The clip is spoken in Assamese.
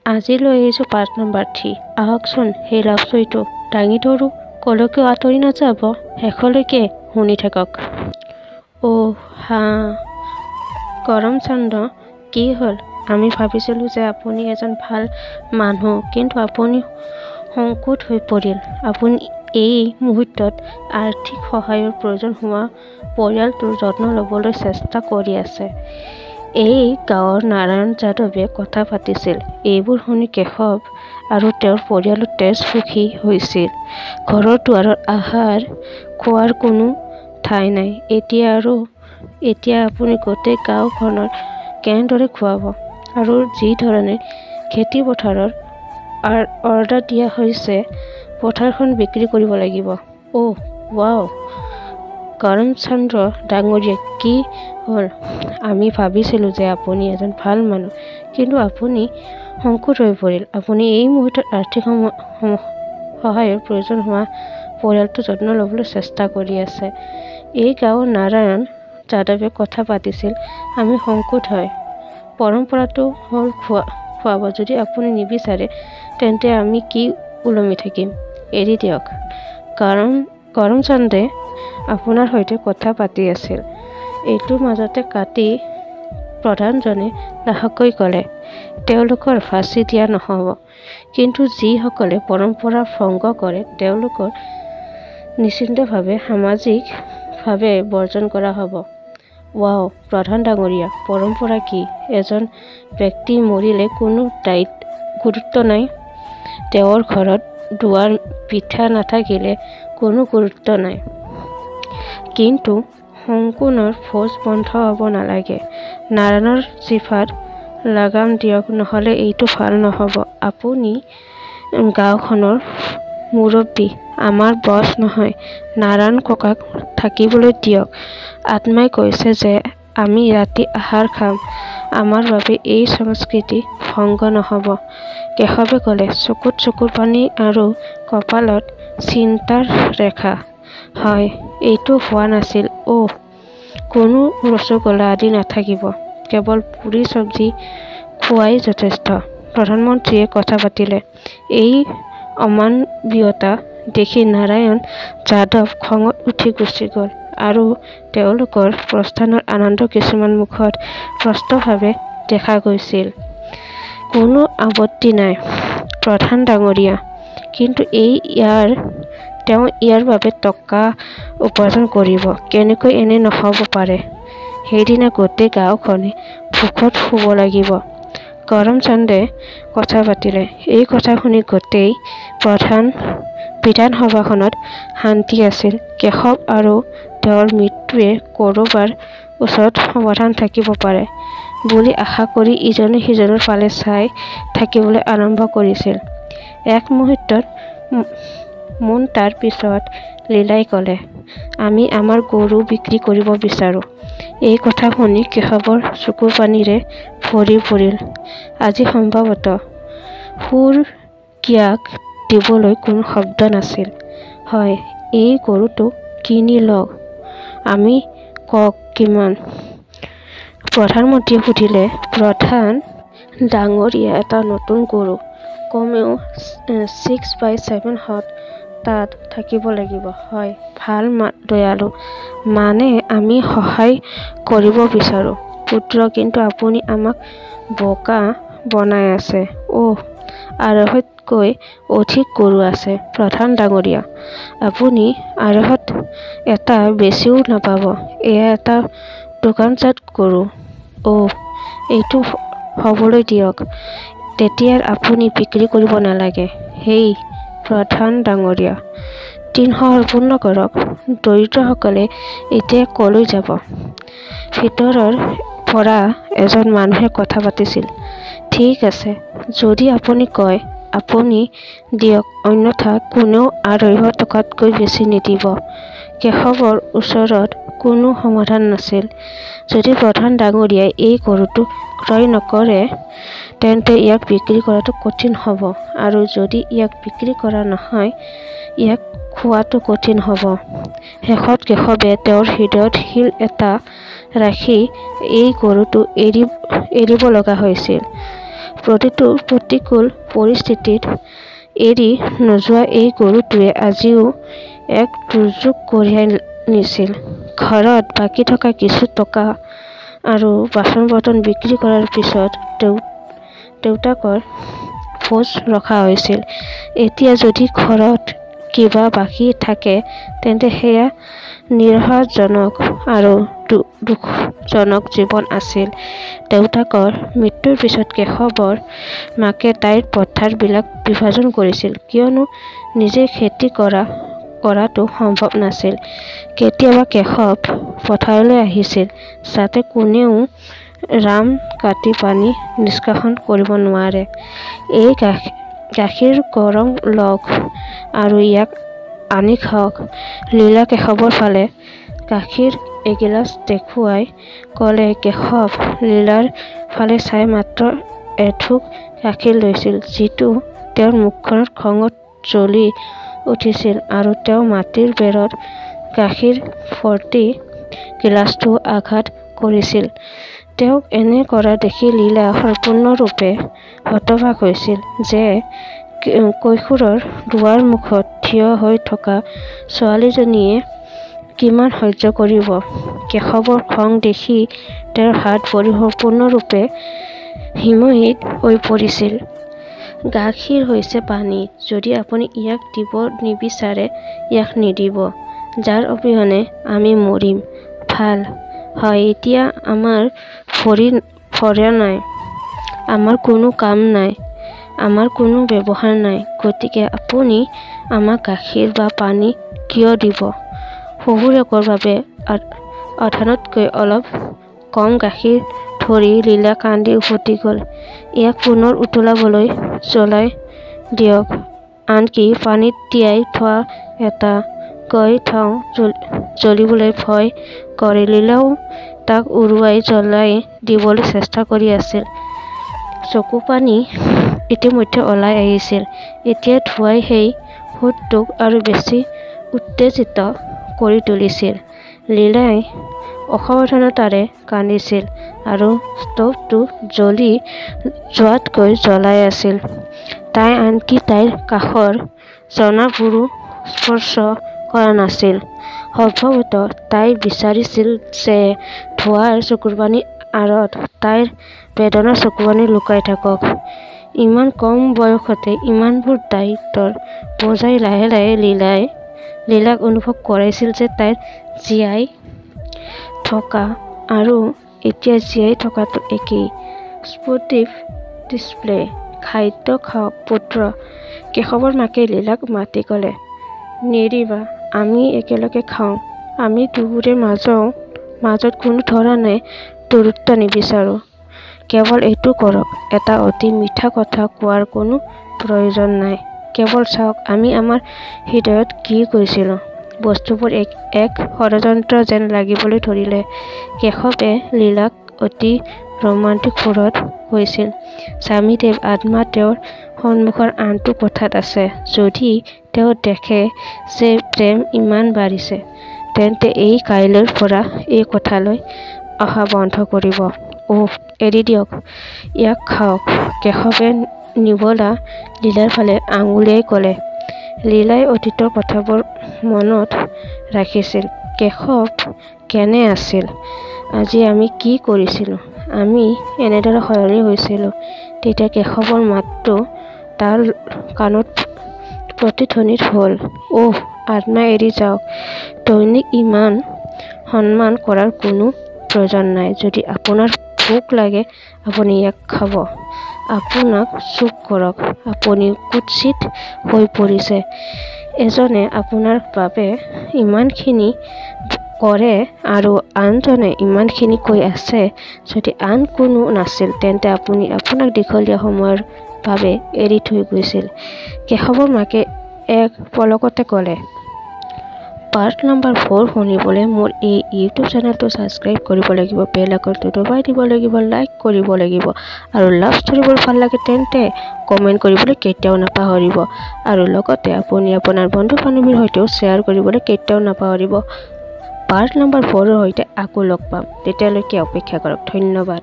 আজিলৈ এইযোৰ পাৰ্ট নম্বৰ 3। আহকচোন সেই লাভ ষ্টৰীটো দাঙি ধৰোঁ, কলৈকো আঁতৰি নাযাব, শেষলৈকে শুনি থাকক। হা কৰমচন্দ্ৰ, কি হ'ল? আমি ভাবিছিলোঁ যে আপুনি এজন ভাল মানুহ, কিন্তু আপুনি সংকট হৈ পৰিল। আপুনি এই মুহূৰ্তত আৰ্থিক সহায়ৰ প্ৰয়োজন হোৱা পৰিয়ালটোৰ যত্ন ল'বলৈ চেষ্টা কৰি আছে। এই গাঁৱৰ নাৰায়ণ যাদৱে কথা পাতিছিল। এইবোৰ শুনি কেশৱ আৰু তেওঁৰ পৰিয়ালো তেজ সুখী হৈছিল। ঘৰৰ দুৱাৰত আহাৰ খোৱাৰ কোনো ঠাই নাই। এতিয়া আপুনি গোটেই গাঁওখনৰ কেনেদৰে খুৱাব? আৰু যি ধৰণে খেতি পথাৰৰ অৰ্ডাৰ দিয়া হৈছে, পথাৰখন বিক্ৰী কৰিব লাগিব। ৱাও কৰমচন্দ্ৰ ডাঙৰীয়া, কি হ'ল? আমি ভাবিছিলোঁ যে আপুনি এজন ভাল মানুহ, কিন্তু আপুনি সংকট হৈ পৰিল। আপুনি এই মুহূৰ্তত আৰ্থিক সহায়ৰ প্ৰয়োজন হোৱা পৰিয়ালটোৰ যত্ন ল'বলৈ চেষ্টা কৰি আছে। এই গাঁৱৰ নাৰায়ণ যাদৱে কথা পাতিছিল। আমি সংকট হয়। পৰম্পৰাটো হ'ল খুৱাব। যদি আপুনি নিবিচাৰে, তেন্তে আমি কি ওলমি থাকিম? এৰি দিয়ক। কৰমচন্দে আপোনাৰ সৈতে কথা পাতি আছিল। এইটোৰ মাজতে কাটি প্ৰধানজনে লাহেকৈ ক'লে, তেওঁলোকৰ ফাঁচি দিয়া নহ'ব, কিন্তু যিসকলে পৰম্পৰা ভংগ কৰে তেওঁলোকৰ নিশ্চিতভাৱে সামাজিকভাৱে বৰ্জন কৰা হ'ব। ৱাও প্ৰধান ডাঙৰীয়া, পৰম্পৰা কি? এজন ব্যক্তি মৰিলে কোনো গুৰুত্ব নাই। তেওঁৰ ঘৰত দুৱাৰ পিঠা নাথাকিলে কোনো গুৰুত্ব নাই। কিন্তু শংকুনৰ ভোজ বন্ধ হ'ব নালাগে। নাৰায়ণৰ জিভাত লাগাম দিয়ক, নহ'লে এইটো ভাল নহ'ব। আপুনি গাঁওখনৰ মুৰব্বী, আমাৰ বছ নহয়। নাৰায়ণ ককাক থাকিবলৈ দিয়ক। আত্মাই কৈছে যে আমি ৰাতি আহাৰ খাম। আমাৰ বাবে এই সংস্কৃতি ভংগ নহ'ব। কেশৱে ক'লে, চকুত চকুৰ পানী আৰু কপালত চিন্তাৰ ৰেখা। হয়, এইটো হোৱা নাছিল। কোনো ৰসগোল্লা আদি নাথাকিব। কেৱল পুৰি চব্জি খোৱাই যথেষ্ট। প্ৰধানমন্ত্ৰীয়ে কথা পাতিলে। এই অমানৱীয়তা দেখি নাৰায়ণ যাদৱ খঙত উঠি গুচি গ'ল, আৰু তেওঁলোকৰ প্ৰস্থানৰ আনন্দ কিছুমান মুখত স্পষ্টভাৱে দেখা গৈছিল। কোনো আপত্তি নাই, প্ৰধান ডাঙৰীয়া, কিন্তু তেওঁ ইয়াৰ বাবে টকা উপাৰ্জন কৰিব কেনেকৈ? এনে নহ'ব পাৰে। সেইদিনা গোটেই গাঁওখনে ভোকত শুব লাগিব। কৰমচন্দে কথা পাতিলে। এই কথা শুনি গোটেই বিধানসভাখনত শান্তি আছিল। কেশৱ আৰু তেওঁৰ মৃত্যুৱে ক'ৰবাৰ ওচৰত সমাধান থাকিব পাৰে বুলি আশা কৰি ইজনে সিজনৰ ফালে চাই থাকিবলৈ আৰম্ভ কৰিছিল। এক মুহূৰ্তত তাৰ পিছত লীলাই ক'লে, আমি আমাৰ গৰু বিক্ৰী কৰিব বিচাৰোঁ। এই কথা শুনি কেশৱৰ চকুৰ পানীৰে ভৰি পৰিল। আজি সম্ভৱতঃ সুৰকিয়াক দিবলৈ কোনো শব্দ নাছিল। হয়, এই গৰুটো কিনি লওক। আমি কওক কিমান? প্ৰধানমন্ত্ৰীয়ে সুধিলে। প্ৰধান ডাঙৰীয়া, এটা নতুন গৰু কমেও 6x7 হাত তাত থাকিব লাগিব। হয়, ভাল দয়ালু। মানে আমি সহায় কৰিব বিচাৰোঁ পুত্ৰ, কিন্তু আপুনি আমাক বোকা বনাই আছে। 250তকৈ অধিক গৰু আছে প্ৰধান ডাঙৰীয়া। আপুনি 250ত এটা বেছিও নাপাব। এয়া এটা দোকানজাত গৰু। এইটো হ'বলৈ দিয়ক। তেতিয়া আপুনি বিক্ৰী কৰিব নালাগে। হেই প্ৰধান ডাঙৰীয়া, 300 সম্পূৰ্ণ কৰক। দৰিদ্ৰসকলে এতিয়া কলৈ যাব? ভিতৰৰ পৰা এজন মানুহে কথা পাতিছিল। ঠিক আছে, যদি আপুনি কয়, আপুনি দিয়ক, অন্যথা কোনেও 250 টকাতকৈ বেছি নিদিব। কেশৱৰ ওচৰত কোনো সমাধান নাছিল। যদি প্ৰধান ডাঙৰীয়াই এই গৰুটো ক্ৰয় নকৰে, তেন্তে ইয়াক বিক্ৰী কৰাটো কঠিন হ'ব, আৰু যদি ইয়াক বিক্ৰী কৰা নহয়, ইয়াক খোৱাটো কঠিন হ'ব। শেষত কেশৱে তেওঁৰ হৃদয়ত শিল এটা ৰাখি এই গৰুটো এৰিব লগা হৈছিল। প্ৰতিটো প্ৰতিকূল পৰিস্থিতিত এৰি নোযোৱা এই গৰুটোৱে আজিও এক দুৰ্যোগ কঢ়িয়াই নিছিল। ঘৰত বাকী থকা কিছু টকা আৰু বাচন বৰ্তন বিক্ৰী কৰাৰ পিছত দেউতাকৰ ভোজ ৰখা হৈছিল। এতিয়া যদি ঘৰত কিবা বাকী থাকে তেন্তে সেয়া নিৰাশাজনক আৰু দুখজনক জীৱন আছিল। দেউতাকৰ মৃত্যুৰ পিছত কেশৱৰ মাকে তাইৰ পথাৰবিলাক বিভাজন কৰিছিল, কিয়নো নিজে খেতি কৰাটো সম্ভৱ নাছিল। কেতিয়াবা কেশৱ পথাৰলৈ আহিছিল যাতে কোনেও ৰাম কাটি পানী নিষ্কাশন কৰিব নোৱাৰে। এই গাখীৰ গৰম লওক আৰু ইয়াক আনি খাওক। লীলা কেশৱৰ ফালে গাখীৰ এগিলাচ দেখুৱাই ক'লে। কেশৱ লীলাৰ ফালে চাই মাত্ৰ এঢোক গাখীৰ লৈছিল, যিটো তেওঁৰ মুখখনত খঙত জ্বলি উঠিছিল আৰু তেওঁ মাটিৰ বেৰত গাখীৰ ভৰ্তি গিলাচটো আঘাত কৰিছিল। তেওঁক এনে কৰা দেখি লীলা সম্পূৰ্ণৰূপে হতবাক হৈছিল যে কৈশোৰৰ দুৱাৰ মুখত থিয় হৈ থকা ছোৱালীজনীয়ে কিমান সহ্য কৰিব। কেশৱৰ খং দেখি তেওঁৰ হাত ভৰি সম্পূৰ্ণৰূপে হিমশীত হৈ পৰিছিল। গাখীৰ হৈছে পানী। যদি আপুনি ইয়াক দিব নিবিচাৰে, ইয়াক নিদিব। যাৰ অবিহনে আমি মৰিম। ভাল হয়, এতিয়া আমাৰ ভৰি নাই, আমাৰ কোনো কাম নাই, আমাৰ কোনো ব্যৱহাৰ নাই, গতিকে আপুনি আমাক গাখীৰ বা পানী কিয় দিব? শহুৰেকৰ বাবে আধাতকৈ অলপ কম গাখীৰ ধৰি লীলা কান্দি উভতি গ'ল। ইয়াক পুনৰ উতলাবলৈ জ্বলাই দিয়ক, আনকি পানীত তিয়াই থোৱা এটা গৈ থওঁ জ্বলিবলৈ ভয় কৰে। লীলাও তাক উৰুৱাই জ্বলাই দিবলৈ চেষ্টা কৰি আছিল। চকুপানী ইতিমধ্যে ওলাই আহিছিল। এতিয়া ধোঁৱাই সেই সোঁতটোক আৰু বেছি উত্তেজিত কৰি তুলিছিল। লীলাই অসাৱধানতাৰে কান্দিছিল আৰু ষ্টভটো জ্বলি যোৱাতকৈ জ্বলাই আছিল। তাই আনকি তাইৰ কাষৰ জনাবোৰো স্পৰ্শ কৰা নাছিল। সম্ভৱতঃ তাই বিচাৰিছিল যে ধোঁৱাৰ চকুপানীৰ আঁৰত তাইৰ বেদনাৰ চকুপানী লুকাই থাকক। ইমান কম বয়সতে ইমানবোৰ দায়িত্বৰ বোজাই লাহে লাহে লীলাক অনুভৱ কৰাইছিল যে তাইৰ জীয়াই থকা আৰু এতিয়া জীয়াই থকাটো একেই। স্পটিভ ডিছপ্লে। খাদ্য খাওক পুত্ৰ। কেশৱৰ মাকে লীলাক মাতি ক'লে। নেৰিবা, আমি একেলগে খাওঁ। আমি দুয়োৰে মাজত কোনো ধৰণে দূৰত্ব নিবিচাৰো। কেৱল এইটো কৰক। এটা অতি মিঠা কথা কোৱাৰ কোনো প্ৰয়োজন নাই। কেৱল চাওক আমি আমাৰ হৃদয়ত কি কৈছিলো। বস্তুবোৰ এক ষড়যন্ত্ৰ যেন লাগিবলৈ ধৰিলে। কেশৱে লীলাক অতি ৰোমান্টিক সুৰত কৈছিল। স্বামীদেৱ আত্মা তেওঁৰ সন্মুখৰ আনটো কোঠাত আছে। যদি তেওঁ দেখে যে প্ৰেম ইমান বাঢ়িছে, তেন্তে কাইলৈৰ পৰা এই কোঠালৈ অহা বন্ধ কৰিব। ওহ, এৰি দিয়ক, ইয়াক খাওক। কেশৱে নিবলা লীলাৰ ফালে আঙুলিয়াই ক'লে। লীলাই অতীতৰ কথাবোৰ মনত ৰাখিছিল। কেশৱ কেনে আছিল? আজি আমি কি কৰিছিলো? আমি এনেদৰে সলনি হৈছিলো। তেতিয়া কেশৱৰ মাতটো তাৰ কাণত প্ৰতিধ্বনিত হ'ল। ওহ, আত্মা এৰি যাওক। দৈনিক ইমান সন্মান কৰাৰ কোনো প্ৰয়োজন নাই। যদি আপোনাৰ ভোক লাগে, আপুনি ইয়াক খাব। আপোনাক চুপ কৰক। আপুনি কুৎসিত হৈ পৰিছে। এজনে আপোনাৰ বাবে ইমানখিনি কৰে আৰু আনজনে ইমানখিনি কৈ আছে। যদি আন কোনো নাছিল, তেন্তে আপুনি আপোনাক দীঘলীয়া সময়ৰ বাবে এৰি থৈ গৈছিল। কেশৱৰ মাকে এক পলকতে ক'লে। পাৰ্ট নম্বৰ 4 শুনিবলৈ মোৰ এই ইউটিউব চেনেলটো ছাবস্ক্ৰাইব কৰিব লাগিব, বেল আইকনটো দবাই দিব লাগিব, লাইক কৰিব লাগিব আৰু লাভ ষ্টৰীবোৰ ভাল লাগে তেন্তে কমেণ্ট কৰিবলৈ কেতিয়াও নাপাহৰিব আৰু লগতে আপুনি আপোনাৰ বন্ধু বান্ধৱীৰ সৈতেও শ্বেয়াৰ কৰিবলৈ কেতিয়াও নাপাহৰিব। পাৰ্ট নম্বৰ 4ৰ সৈতে আকৌ লগ পাম। তেতিয়ালৈকে অপেক্ষা কৰক। ধন্যবাদ।